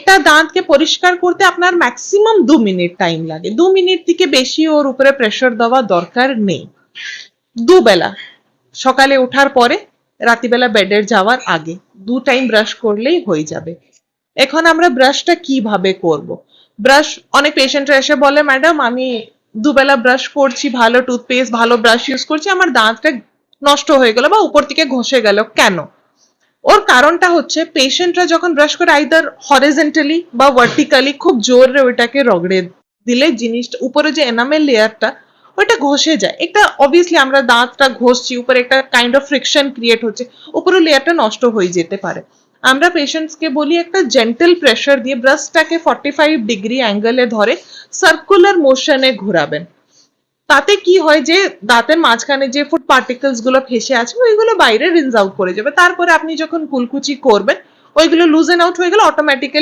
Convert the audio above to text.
একটা দাঁতকে পরিষ্কার করতে আপনার ম্যাক্সিমাম 2 মিনিট টাইম লাগে, 2 মিনিট থেকে বেশি ওর উপরে প্রেশার দেওয়া দরকার নেই। দুবেলা, সকালে ওঠার পরে, রাত্রিবেলা বেডের যাওয়ার আগে 2 টাইম ব্রাশ করলেই হয়ে যাবে। এখন আমরা ব্রাশটা কিভাবে করব? ব্রাশ, অনেক পেশেন্টরা এসে বলে ম্যাডাম আমি দুবেলা ব্রাশ করছি, ভালো টুথপেস্ট ভালো ব্রাশ ইউজ করছি, আমার দাঁতটা নষ্ট হয়ে গেল বা উপর থেকে ঘষে গেল কেন? ওর কারণটা হচ্ছে পেশেন্টরা যখন ব্রাশ করে আইদার হরিজন্টালি বা ভার্টিক্যালি খুব জোরে ওইটাকে রগড়ে দিলে জিনিসটা উপরে যে এনামেল লেয়ারটা ওইটা ঘষে যায়। একটা অবভিয়াসলি আমরা দাঁতটা ঘষছি, উপরে একটা কাইন্ড অফ ফ্রিকশন ক্রিয়েট হচ্ছে, উপরে লেয়ারটা নষ্ট হয়ে যেতে পারে। আমরা পেশেন্টসকে বলি একটা জেন্টল প্রেশার দিয়ে ব্রাশটাকে 45 ডিগ্রি অ্যাঙ্গেলে ধরে সার্কুলার মোশনে ঘোরাবেন। তাতে কি হয় যে দাঁতের মাঝখানে যে ফুড পার্টিকেলস গুলো ফেসে আছে ওইগুলো বাইরে রিনস আউট করে যাবে। তারপরে আপনি যখন কুলকুচি করবেন ওইগুলো লুজেন আউট হয়ে গেলে অটোমেটিক্যালি